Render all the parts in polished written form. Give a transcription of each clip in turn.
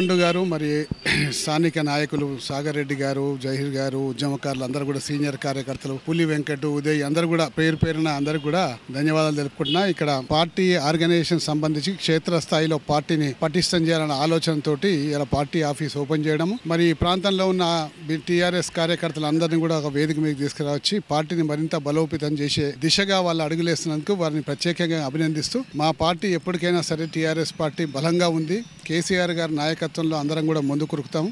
పాండు గారు మరి స్థానిక నాయకులు సాగర్ రెడ్డి గారు, జహీర్ గారు, ఉద్యమకారులు అందరూ కూడా సీనియర్ కార్యకర్తలు పులి వెంకట్, ఉదయ్ అందరూ కూడా పేరున అందరికీ కూడా ధన్యవాదాలు తెలుపుకుంటున్నా. ఇక్కడ పార్టీ ఆర్గనైజేషన్ సంబంధించి క్షేత్రస్థాయిలో పార్టీని పటిష్టం చేయాలన్న ఆలోచనతోటి ఇలా పార్టీ ఆఫీస్ ఓపెన్ చేయడం, మరి ఈ ప్రాంతంలో ఉన్న టీఆర్ఎస్ కార్యకర్తలందరినీ కూడా ఒక వేదిక మీద తీసుకురావచ్చి పార్టీని మరింత బలోపేతం చేసే దిశగా వాళ్ళు అడుగులేస్తున్నందుకు వారిని ప్రత్యేకంగా అభినందిస్తూ, మా పార్టీ ఎప్పటికైనా సరే టీఆర్ఎస్ పార్టీ బలంగా ఉంది. కేసీఆర్ గారి నాయకత్వంలో అందరం కూడా ముందుకు కురుకుతాం.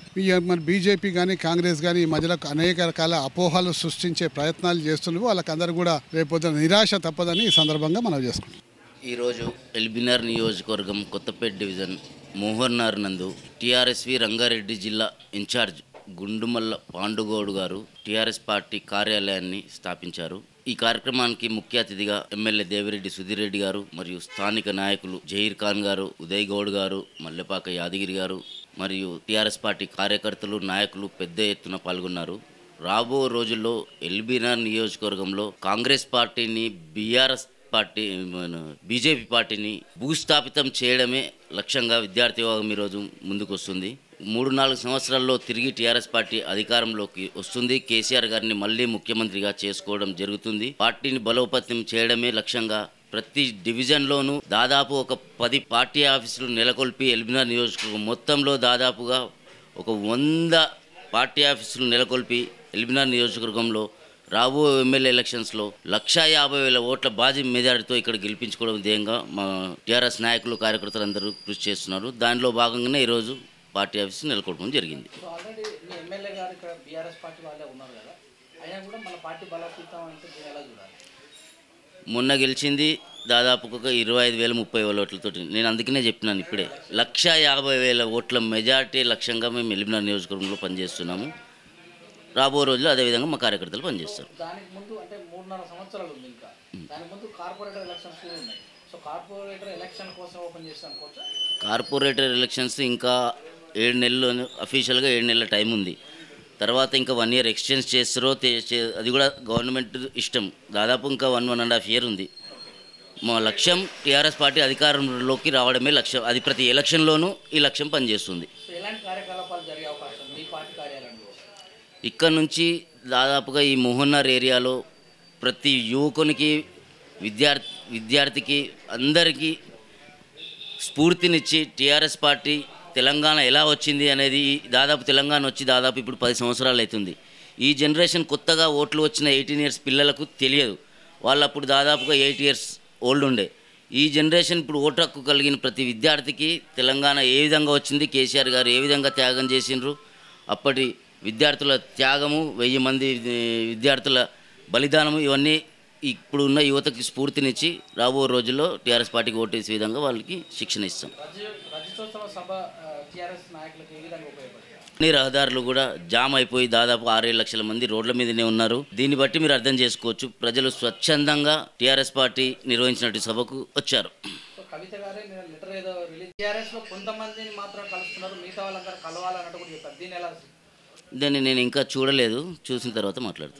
మరి బీజేపీ కానీ కాంగ్రెస్ కానీ ఈ మధ్యలో అనేక రకాల అపోహలు సృష్టించే ప్రయత్నాలు చేస్తున్నారు. వాళ్ళకందరూ కూడా రేపొద్దున నిరాశ తప్పదని ఈ సందర్భంగా మనం చేసుకుంటాం. ఈరోజు ఎల్బీనగర్ నియోజకవర్గం కొత్తపేట డివిజన్ మోహన్నార్ నందు టీఆర్ఎస్వి రంగారెడ్డి జిల్లా ఇన్ఛార్జ్ గుండుమల్ల పాండుగౌడ్ గారు టీఆర్ఎస్ పార్టీ కార్యాలయాన్ని స్థాపించారు. ఈ కార్యక్రమానికి ముఖ్య అతిథిగా ఎమ్మెల్యే దేవిరెడ్డి సుధీర్ రెడ్డి గారు మరియు స్థానిక నాయకులు జహీర్ ఖాన్ గారు, ఉదయ్ గౌడ్ గారు, మల్లెపాక యాదగిరి గారు మరియు టీఆర్ఎస్ పార్టీ కార్యకర్తలు, నాయకులు పెద్ద ఎత్తున పాల్గొన్నారు. రాబో రోజుల్లో ఎల్బీనగర్ నియోజకవర్గంలో కాంగ్రెస్ పార్టీని, బీజేపీ పార్టీని భూస్థాపితం చేయడమే లక్ష్యంగా విద్యార్థి విభాగం ఈరోజు ముందుకు వస్తుంది. 3-4 సంవత్సరాల్లో తిరిగి టీఆర్ఎస్ పార్టీ అధికారంలోకి వస్తుంది. కేసీఆర్ గారిని మళ్ళీ ముఖ్యమంత్రిగా చేసుకోవడం జరుగుతుంది. పార్టీని బలోపేతం చేయడమే లక్ష్యంగా ప్రతి డివిజన్లోనూ దాదాపు ఒక 10 పార్టీ ఆఫీసులు నెలకొల్పి ఎల్బీనగర్ నియోజకవర్గం మొత్తంలో దాదాపుగా ఒక 100 పార్టీ ఆఫీసులు నెలకొల్పి ఎల్బీనగర్ నియోజకవర్గంలో రాబో ఎమ్మెల్యే ఎలక్షన్స్లో 150,000 ఓట్ల భారీ మెజారిటీతో ఇక్కడ గెలిపించుకోవడం ధ్యేయంగా మా టీఆర్ఎస్ నాయకులు, కార్యకర్తలు అందరూ కృషి చేస్తున్నారు. దానిలో భాగంగానే ఈరోజు పార్టీ ఆఫీస్ నెలకొల్పడం జరిగింది. మొన్న గెలిచింది దాదాపు ఒక 25,000-30,000 ఓట్లతో. నేను అందుకనే చెప్పినాను ఇప్పుడే 150,000 ఓట్ల మెజార్టీ లక్ష్యంగా మేము ఎల్బీనగర్ నియోజకవర్గంలో పనిచేస్తున్నాము. రాబో రోజుల్లో అదేవిధంగా మా కార్యకర్తలు పనిచేస్తారు. కార్పొరేటర్ ఎలక్షన్స్ ఇంకా 7 నెలలు అఫీషియల్గా 7 నెలల టైం ఉంది. తర్వాత ఇంకా 1 ఇయర్ ఎక్స్టెన్స్ చేస్తారో అది కూడా గవర్నమెంట్ ఇష్టం. దాదాపు ఇంకా 1.5 ఇయర్ ఉంది. మా లక్ష్యం టీఆర్ఎస్ పార్టీ అధికారంలోకి రావడమే లక్ష్యం. అది ప్రతి ఎలక్షన్లోనూ ఈ లక్ష్యం పనిచేస్తుంది. ఇక్కడ నుంచి దాదాపుగా ఈ మోహన్నార్ ఏరియాలో ప్రతి యువకునికి, విద్యార్థికి అందరికీ స్ఫూర్తినిచ్చి టీఆర్ఎస్ పార్టీ తెలంగాణ ఎలా వచ్చింది అనేది, దాదాపు తెలంగాణ వచ్చి దాదాపు ఇప్పుడు 10 సంవత్సరాలు అవుతుంది. ఈ జనరేషన్ కొత్తగా ఓట్లు వచ్చిన 18 ఇయర్స్ పిల్లలకు తెలియదు. వాళ్ళు అప్పుడు దాదాపుగా 8 ఇయర్స్ ఓల్డ్ ఉండే. ఈ జనరేషన్ ఇప్పుడు ఓటు హక్కు కలిగిన ప్రతి విద్యార్థికి తెలంగాణ ఏ విధంగా వచ్చింది, కేసీఆర్ గారు ఏ విధంగా త్యాగం చేసిండ్రు, అప్పటి విద్యార్థుల త్యాగము, 1000 మంది విద్యార్థుల బలిదానము, ఇవన్నీ ఇప్పుడు ఉన్న యువతకి స్ఫూర్తినిచ్చి రాబో రోజుల్లో టీఆర్ఎస్ పార్టీకి ఓటేసే విధంగా వాళ్ళకి శిక్షణ ఇస్తాం. అన్ని రహదారులు కూడా జామ్ అయిపోయి దాదాపు 6-7 లక్షల మంది రోడ్ల మీదనే ఉన్నారు. దీన్ని బట్టి మీరు అర్థం చేసుకోవచ్చు, ప్రజలు స్వచ్ఛందంగా టీఆర్ఎస్ పార్టీ నిర్వహించినట్టు సభకు వచ్చారు. దాన్ని నేను ఇంకా చూడలేదు, చూసిన తర్వాత మాట్లాడతాను.